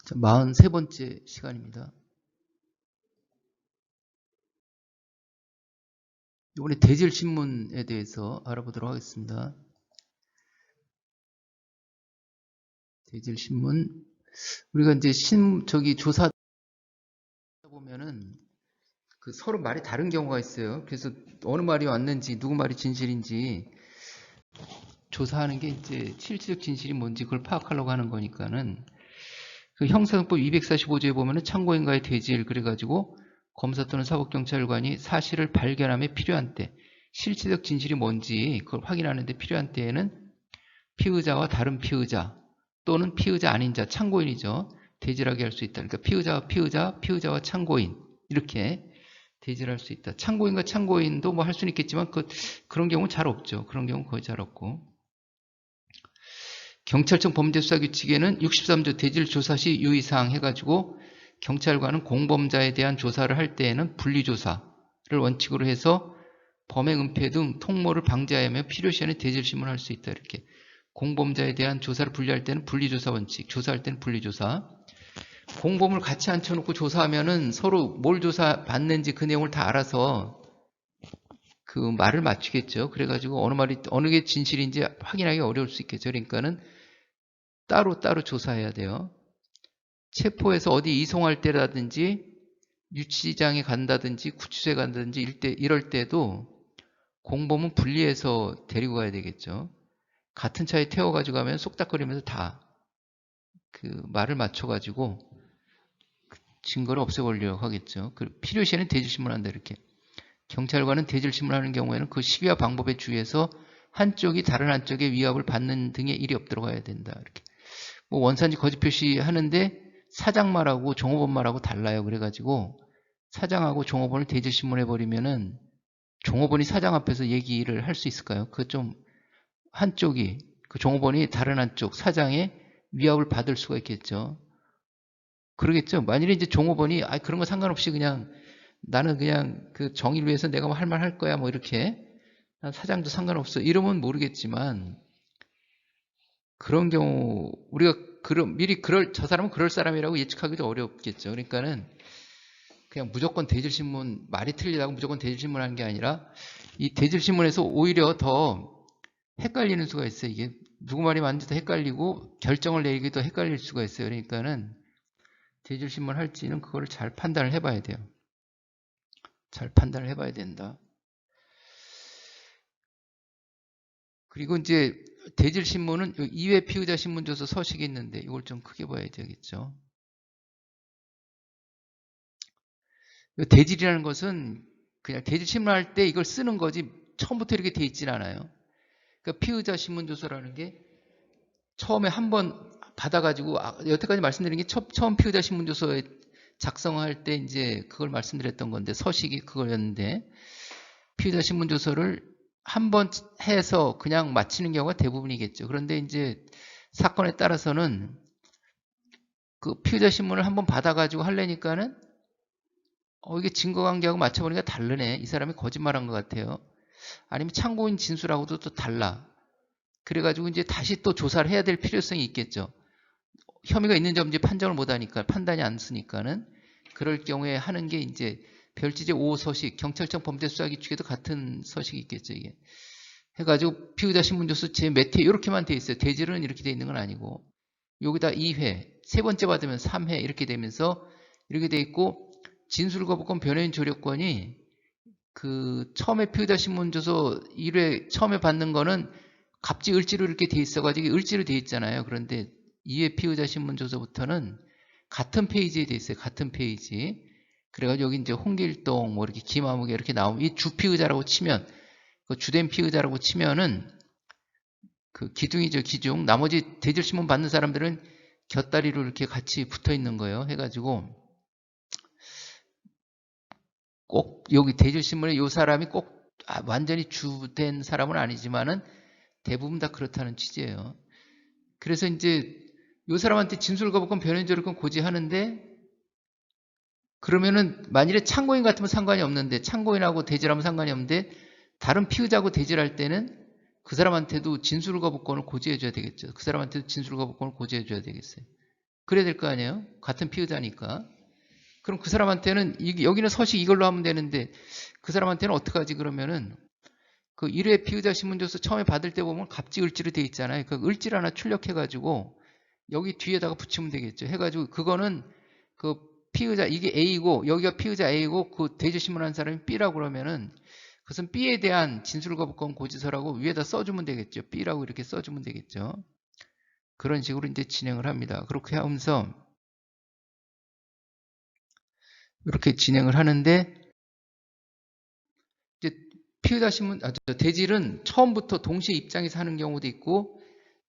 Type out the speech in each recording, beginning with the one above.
자, 43번째 시간입니다. 이번에 대질신문에 대해서 알아보도록 하겠습니다. 대질신문. 우리가 이제 조사 보면은 그 서로 말이 다른 경우가 있어요. 그래서 어느 말이 왔는지, 누구 말이 진실인지 조사하는 게 이제 실질적 진실이 뭔지 그걸 파악하려고 하는 거니까는 그 형사소송법 245조에 보면은 참고인과의 대질 그래가지고 검사 또는 사법경찰관이 사실을 발견함에 필요한 때 실질적 진실이 뭔지 그걸 확인하는 데 필요한 때에는 피의자와 다른 피의자 또는 피의자 아닌 자, 참고인이죠. 대질하게 할 수 있다. 그러니까 피의자와 피의자, 피의자와 참고인 이렇게 대질할 수 있다. 참고인과 참고인도 뭐 할 수는 있겠지만 그런 경우는 잘 없죠. 그런 경우는 거의 잘 없고. 경찰청 범죄수사규칙에는 63조 대질조사 시 유의사항 해가지고 경찰관은 공범자에 대한 조사를 할 때에는 분리조사를 원칙으로 해서 범행 은폐 등 통모를 방지하여 필요시에는 대질심을 할 수 있다. 이렇게 공범자에 대한 조사를 분리할 때는 분리조사 원칙, 조사할 때는 분리조사. 공범을 같이 앉혀놓고 조사하면은 서로 뭘 조사받는지 그 내용을 다 알아서 그 말을 맞추겠죠. 그래가지고 어느 게 진실인지 확인하기 어려울 수 있겠죠. 그러니까는 따로 조사해야 돼요. 체포해서 어디 이송할 때라든지 유치장에 간다든지 구치소에 간다든지 이럴 때도 공범은 분리해서 데리고 가야 되겠죠. 같은 차에 태워가지고 가면 쏙닥거리면서 다 그 말을 맞춰가지고 증거를 없애버리려고 하겠죠. 필요시에는 대질신문한다 이렇게. 경찰관은 대질신문하는 경우에는 그 시기와 방법에 주의해서 한쪽이 다른 한쪽의 위협을 받는 등의 일이 없도록 해야 된다. 이렇게. 뭐 원산지 거짓 표시하는데 사장 말하고 종업원 말하고 달라요. 그래가지고 사장하고 종업원을 대질신문해버리면은 종업원이 사장 앞에서 얘기를 할 수 있을까요? 그 좀 한쪽이 그 종업원이 다른 한쪽 사장의 위협을 받을 수가 있겠죠. 그러겠죠. 만일에 이제 종업원이 그런 거 상관없이 그냥 나는 그냥 그 정의를 위해서 내가 뭐 할 말 할 거야 뭐 이렇게 난 사장도 상관없어 이러면 모르겠지만 그런 경우 우리가 미리 저 사람은 그럴 사람이라고 예측하기도 어렵겠죠. 그러니까는 그냥 무조건 대질신문 말이 틀리다고 무조건 대질신문하는 게 아니라 이 대질신문에서 오히려 더 헷갈리는 수가 있어요. 이게 누구 말이 맞는지도 헷갈리고 결정을 내리기도 헷갈릴 수가 있어요. 그러니까는 대질신문 할지는 그거를 잘 판단을 해봐야 돼요. 잘 판단을 해봐야 된다. 그리고 이제 대질신문은 이외 피의자 신문조서 서식이 있는데 이걸 좀 크게 봐야 되겠죠. 대질이라는 것은 그냥 대질신문 할 때 이걸 쓰는 거지 처음부터 이렇게 돼 있진 않아요. 그러니까 피의자 신문조서라는 게 처음에 한번 받아가지고 여태까지 말씀드린 게 처음 피의자 신문조서에 작성할 때 이제 그걸 말씀드렸던 건데 서식이 그거였는데 피의자 신문조서를 한번 해서 그냥 마치는 경우가 대부분이겠죠. 그런데 이제 사건에 따라서는 그 피의자 신문을 한번 받아가지고 하려니까는 이게 증거관계하고 맞춰보니까 다르네. 이 사람이 거짓말한 것 같아요. 아니면 참고인 진술하고도 또 달라. 그래가지고 이제 다시 또 조사를 해야 될 필요성이 있겠죠. 혐의가 있는지 없는지 판정을 못하니까 판단이 안 쓰니까는 그럴 경우에 하는 게 이제 별지제 5호 서식, 경찰청 범죄수사규칙에도 같은 서식이 있겠죠. 이게 해가지고 피의자 신문조서 제 몇 회 이렇게만 돼 있어요. 대질은 이렇게 돼 있는 건 아니고 여기다 2회, 세 번째 받으면 3회 이렇게 되면서 이렇게 돼 있고 진술거부권 변호인 조력권이 그 처음에 피의자 신문조서 1회 처음에 받는 거는 갑지 을지로 이렇게 돼 있어가지고 을지로 돼 있잖아요. 그런데 2회 피의자 신문조서부터는 같은 페이지에 돼 있어요. 같은 페이지. 그래가지고 여기 이제 홍길동 뭐 이렇게 김아무개 이렇게 나오면 이 주피의자라고 치면 그 주된 피의자라고 치면은 그 기둥이죠. 기둥. 나머지 대질신문 받는 사람들은 곁다리로 이렇게 같이 붙어 있는 거예요. 해가지고 꼭 여기 대질신문에 이 사람이 꼭 완전히 주된 사람은 아니지만은 대부분 다 그렇다는 취지예요. 그래서 이제 이 사람한테 진술거부권 변호인조력권 고지하는데 그러면은 만일에 참고인 같으면 상관이 없는데 참고인하고 대질하면 상관이 없는데 다른 피의자하고 대질할 때는 그 사람한테도 진술거부권을 고지해줘야 되겠죠. 그 사람한테도 진술거부권을 고지해줘야 되겠어요. 그래야 될 거 아니에요? 같은 피의자니까. 그럼 그 사람한테는 여기는 서식 이걸로 하면 되는데 그 사람한테는 어떡하지 그러면은 그 1회 피의자 신문조서 처음에 받을 때 보면 갑지 을지로 돼 있잖아요. 그 을지를 하나 출력해가지고 여기 뒤에다가 붙이면 되겠죠. 해가지고 그거는 그 피의자 이게 A고 여기가 피의자 A고 그 대조 신문한 사람이 B라고 그러면은 그것은 B에 대한 진술 거부권 고지서라고 위에다 써주면 되겠죠. B라고 이렇게 써주면 되겠죠. 그런 식으로 이제 진행을 합니다. 그렇게 하면서 이렇게 진행을 하는데 이제 피의자 신문, 대질은 처음부터 동시에 입장에서 하는 경우도 있고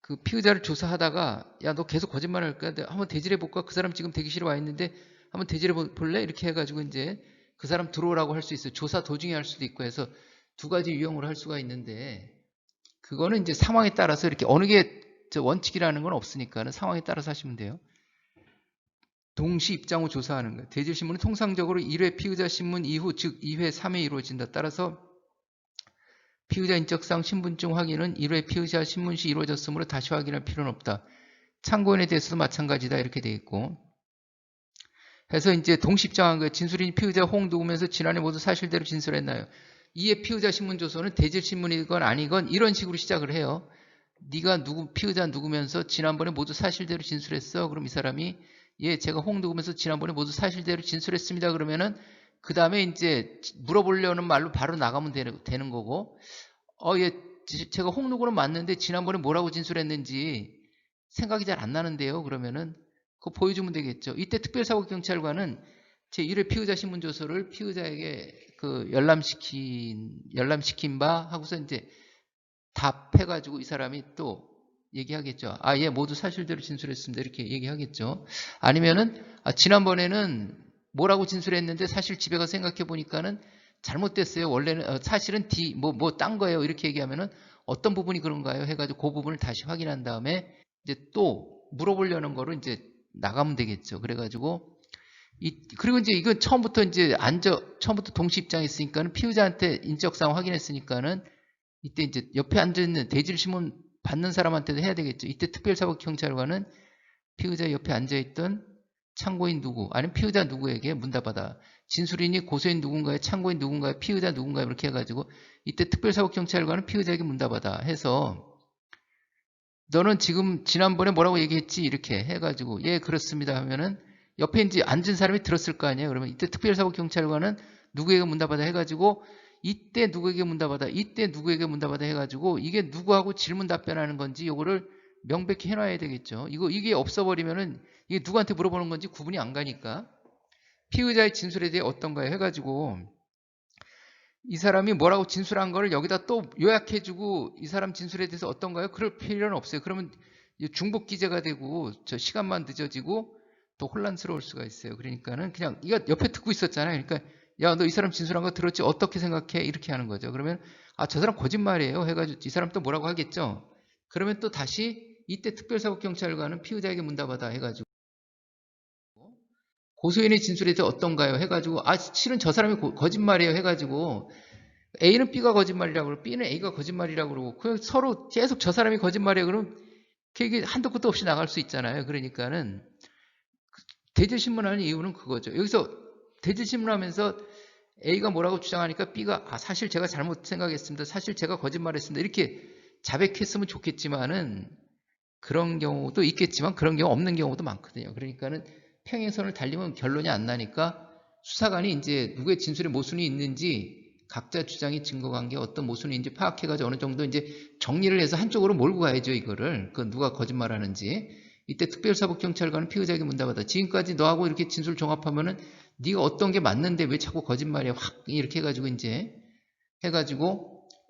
그 피의자를 조사하다가 야 너 계속 거짓말 할 거야? 한번 대질해 볼까? 그 사람 지금 대기실에 와 있는데 한번 대질해 볼래? 이렇게 해가지고 이제 그 사람 들어오라고 할 수 있어요. 조사 도중에 할 수도 있고 해서 두 가지 유형으로 할 수가 있는데 그거는 이제 상황에 따라서 이렇게 어느 게 원칙이라는 건 없으니까는 상황에 따라서 하시면 돼요. 동시 입장 후 조사하는 거예요. 대질 신문은 통상적으로 1회 피의자 신문 이후 즉 2회, 3회 이루어진다. 따라서 피의자 인적사항 신분증 확인은 1회 피의자 신문 시 이루어졌으므로 다시 확인할 필요는 없다. 참고인에 대해서도 마찬가지다 이렇게 되어 있고 해서 이제 동시 입장한 거예요. 진술인이 피의자 홍 누구면서 지난해 모두 사실대로 진술했나요? 2회 피의자 신문 조서는 대질 신문이건 아니건 이런 식으로 시작을 해요. 네가 피의자 누구면서 지난번에 모두 사실대로 진술했어. 그럼 이 사람이 예, 제가 홍 누구면서 지난번에 모두 사실대로 진술했습니다. 그러면은 그 다음에 이제 물어보려는 말로 바로 나가면 되는 거고 예, 제가 홍 누구는 맞는데 지난번에 뭐라고 진술했는지 생각이 잘 안 나는데요. 그러면은 그거 보여주면 되겠죠. 이때 특별사법경찰관은 제1회 피의자 신문조서를 피의자에게 그 열람시킨 바 하고서 이제 답해가지고 이 사람이 또 얘기하겠죠. 예, 모두 사실대로 진술했습니다. 이렇게 얘기하겠죠. 아니면은, 지난번에는 뭐라고 진술했는데 사실 집에 가서 생각해 보니까는 잘못됐어요. 원래는, 사실은 딴 거예요. 이렇게 얘기하면은 어떤 부분이 그런가요? 해가지고 그 부분을 다시 확인한 다음에 이제 또 물어보려는 거로 이제 나가면 되겠죠. 그래가지고, 그리고 이제 이건 처음부터 처음부터 동시 입장에 있으니까는 피의자한테 인적사항 확인했으니까는 이때 이제 옆에 앉아있는 대질신문 받는 사람한테도 해야 되겠죠. 이때 특별사법경찰관은 피의자 옆에 앉아있던 참고인 누구 아니면 피의자 누구에게 문답하다. 진술인이 고소인 누군가요? 참고인 누군가요? 피의자 누군가요? 이렇게 해가지고 이때 특별사법경찰관은 피의자에게 문답하다 해서 너는 지금 지난번에 뭐라고 얘기했지? 이렇게 해가지고 예 그렇습니다 하면은 옆에 이제 앉은 사람이 들었을 거 아니에요. 그러면 이때 특별사법경찰관은 누구에게 문답하다 해가지고 이때 누구에게 문답하다 이때 누구에게 문답하다 해가지고 이게 누구하고 질문 답변하는 건지 요거를 명백히 해놔야 되겠죠. 이게 없어버리면은 이게 누구한테 물어보는 건지 구분이 안 가니까 피의자의 진술에 대해 어떤가요 해가지고 이 사람이 뭐라고 진술한 거를 여기다 또 요약해주고 이 사람 진술에 대해서 어떤가요? 그럴 필요는 없어요. 그러면 중복 기재가 되고 저 시간만 늦어지고 또 혼란스러울 수가 있어요. 그러니까는 그냥 이거 옆에 듣고 있었잖아요. 그러니까 야, 너 이 사람 진술한 거 들었지? 어떻게 생각해? 이렇게 하는 거죠. 그러면 저 사람 거짓말이에요. 해가지고 이 사람 또 뭐라고 하겠죠? 그러면 또 다시 이때 특별사법경찰관은 피의자에게 문답하다 해가지고 고소인의 진술에 대해 어떤가요? 해가지고 실은 저 사람이 거짓말이에요. 해가지고 A는 B가 거짓말이라고 그러고 B는 A가 거짓말이라고 그러고 그냥 서로 계속 저 사람이 거짓말이에요. 그럼 그게 한도 끝도 없이 나갈 수 있잖아요. 그러니까는 대질신문하는 이유는 그거죠. 여기서 대질신문하면서 A가 뭐라고 주장하니까 B가 사실 제가 잘못 생각했습니다. 사실 제가 거짓말했습니다. 이렇게 자백했으면 좋겠지만은 그런 경우도 있겠지만 그런 경우 없는 경우도 많거든요. 그러니까는 평행선을 달리면 결론이 안 나니까 수사관이 이제 누구의 진술에 모순이 있는지 각자 주장이 증거관계 어떤 모순이 있는지 파악해가지고 어느 정도 이제 정리를 해서 한쪽으로 몰고 가야죠. 이거를 누가 거짓말하는지. 이때 특별사법경찰관은 피의자에게 문답하다. 지금까지 너하고 이렇게 진술 종합하면은 네가 어떤 게 맞는데 왜 자꾸 거짓말이야? 확 이렇게 해가지고 이제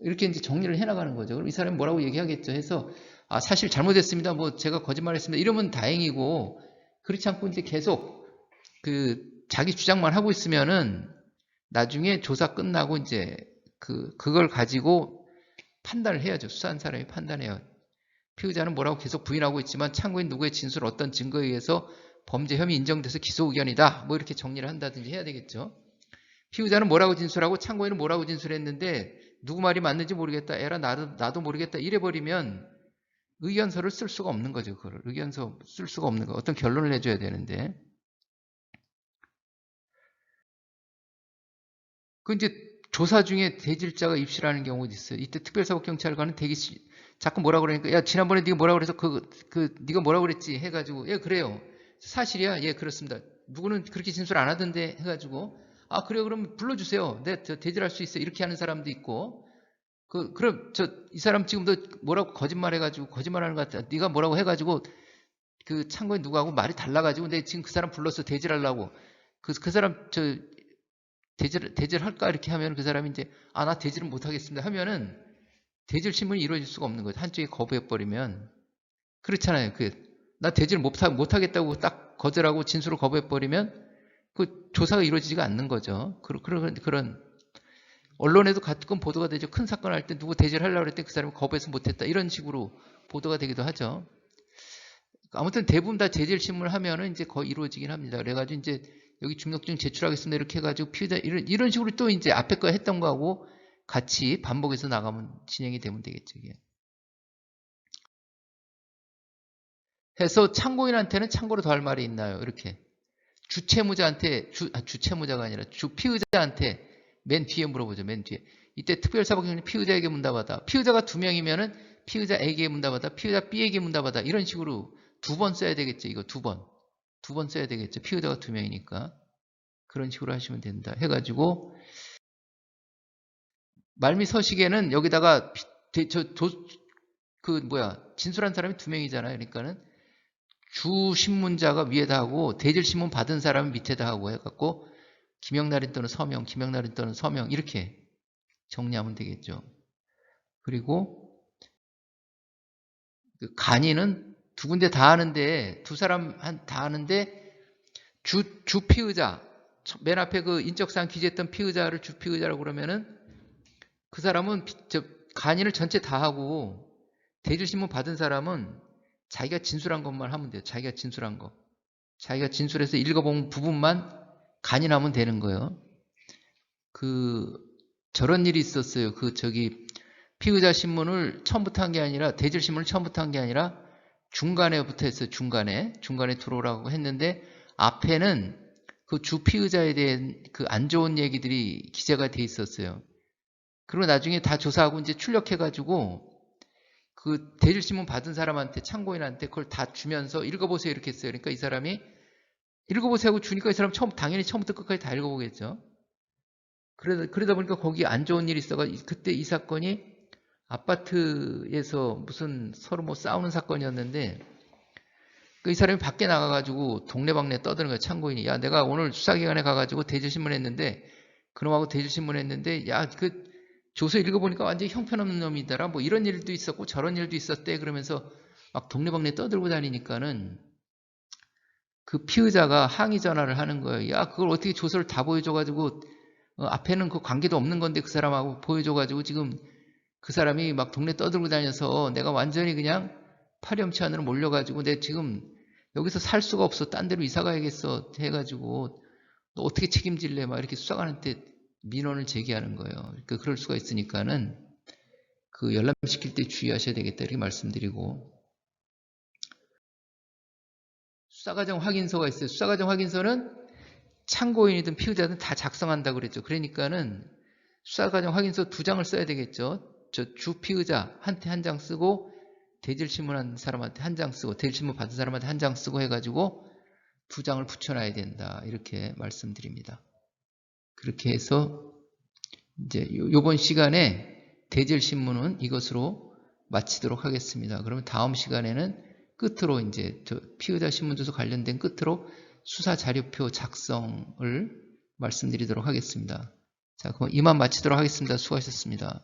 이렇게 이제 정리를 해나가는 거죠. 그럼 이 사람이 뭐라고 얘기하겠죠? 해서 사실 잘못했습니다. 제가 거짓말했습니다. 이러면 다행이고 그렇지 않고 이제 계속 자기 주장만 하고 있으면은 나중에 조사 끝나고 이제 그걸 가지고 판단을 해야죠. 수사한 사람이 판단해요. 피의자는 뭐라고 계속 부인하고 있지만 참고인 누구의 진술 어떤 증거에 의해서 범죄 혐의 인정돼서 기소 의견이다. 이렇게 정리를 한다든지 해야 되겠죠. 피의자는 뭐라고 진술하고 참고인은 뭐라고 진술했는데 누구 말이 맞는지 모르겠다. 에라 나도 모르겠다. 이래버리면 의견서를 쓸 수가 없는 거죠. 그걸 의견서 쓸 수가 없는 거. 어떤 결론을 내줘야 되는데. 그 이제 조사 중에 대질자가 입실하는 경우도 있어요. 이때 특별사법경찰관은 자꾸 뭐라 그러니까 야 지난번에 네가 뭐라 그래서 네가 뭐라 그랬지 해가지고 예 그래요. 사실이야. 예 그렇습니다. 누구는 그렇게 진술 안 하던데 해가지고 아 그래요 그럼 불러주세요. 네 저 대질할 수 있어요. 이렇게 하는 사람도 있고 그럼 이 사람 지금도 뭐라고 거짓말해가지고 거짓말하는 것 같아. 네가 뭐라고 해가지고 그 참고인 누구하고 말이 달라가지고 내 지금 그 사람 불러서 대질하려고 그 사람 대질할까 이렇게 하면 그 사람이 이제 아 나 대질은 못하겠습니다 하면은 대질 신문이 이루어질 수가 없는 거죠. 한쪽이 거부해버리면 그렇잖아요. 나 대질 못하겠다고 딱 거절하고 진술을 거부해버리면 그 조사가 이루어지지가 않는 거죠. 그런 언론에도 가끔 보도가 되죠. 큰 사건 할 때 누구 대질하려고 그랬더니 그 사람이 거부해서 못했다 이런 식으로 보도가 되기도 하죠. 아무튼 대부분 다 대질 신문을 하면은 이제 거의 이루어지긴 합니다. 그래가지고 이제 여기 중력증 제출하겠습니다 이렇게 해가지고 피의자 이런 식으로 또 이제 앞에 거 했던 거하고 같이 반복해서 나가면 진행이 되면 되겠죠. 이게. 해서 참고인한테는 참고로 더 할 말이 있나요? 이렇게 주채무자한테 주채무자가 아니라 주피의자한테 맨 뒤에 물어보죠. 맨 뒤에 이때 특별사법경찰이 피의자에게 문답하다. 피의자가 2명이면은 피의자 A에게 문답하다. 피의자 B에게 문답하다. 이런 식으로 2번 써야 되겠죠. 이거 2번 써야 되겠죠. 피의자가 2명이니까 그런 식으로 하시면 된다. 해가지고 말미 서식에는 여기다가 진술한 사람이 2명이잖아요. 그러니까는 주신문자가 위에다 하고 대질신문 받은 사람은 밑에다 하고 해갖고 김영날인 또는 서명, 김영날인 또는 서명 이렇게 정리하면 되겠죠. 그리고 그 간이는 두 군데 다 하는데 두 사람 다 하는데 주피의자 맨 앞에 그 인적사항 기재했던 피의자를 주피의자라고 그러면은 그 사람은 간이를 전체 다 하고 대질신문 받은 사람은 자기가 진술한 것만 하면 돼요. 자기가 진술한 거. 자기가 진술해서 읽어본 부분만 간인하면 되는 거예요. 저런 일이 있었어요. 피의자 신문을 처음부터 한 게 아니라, 대질 신문을 처음부터 한 게 아니라, 중간에부터 했어요. 중간에 들어오라고 했는데, 앞에는 그 주피의자에 대한 그 안 좋은 얘기들이 기재가 돼 있었어요. 그리고 나중에 다 조사하고 이제 출력해가지고, 그 대질신문 받은 사람한테, 참고인한테 그걸 다 주면서 읽어보세요. 이렇게 했어요. 그러니까 이 사람이 읽어보세요 하고 주니까 이 사람 당연히 처음부터 끝까지 다 읽어보겠죠. 그러다 보니까 거기 안 좋은 일이 있어가 그때 이 사건이 아파트에서 무슨 서로 뭐 싸우는 사건이었는데 이 사람이 밖에 나가가지고 동네방네 떠드는 거야. 참고인이. 야 내가 오늘 수사기관에 가가지고 대질신문 했는데 그놈하고 대질신문 했는데 야 그 조서 읽어보니까 완전히 형편없는 놈이더라. 뭐 이런 일도 있었고 저런 일도 있었대. 그러면서 막 동네방네 떠들고 다니니까는 그 피의자가 항의 전화를 하는 거예요. 야 그걸 어떻게 조서를 다 보여줘가지고 앞에는 그 관계도 없는 건데 그 사람하고 보여줘가지고 지금 그 사람이 막 동네 떠들고 다녀서 내가 완전히 그냥 파렴치 안으로 몰려가지고 내 지금 여기서 살 수가 없어. 딴 데로 이사 가야겠어. 해가지고 너 어떻게 책임질래? 막 이렇게 수사관한테 민원을 제기하는 거예요. 그러니까 그럴 수가 있으니까는 그 열람시킬 때 주의하셔야 되겠다. 이렇게 말씀드리고. 수사과정 확인서가 있어요. 수사과정 확인서는 참고인이든 피의자든 다 작성한다고 그랬죠. 그러니까는 수사과정 확인서 2장을 써야 되겠죠. 주피의자한테 1장 쓰고 대질신문한 사람한테 1장 쓰고 대질신문 받은 사람한테 1장 쓰고 해가지고 2장을 붙여놔야 된다. 이렇게 말씀드립니다. 그렇게 해서 이제 요번 시간에 대질신문은 이것으로 마치도록 하겠습니다. 그러면 다음 시간에는 끝으로 이제 피의자 신문조서 관련된 끝으로 수사 자료표 작성을 말씀드리도록 하겠습니다. 자, 그럼 이만 마치도록 하겠습니다. 수고하셨습니다.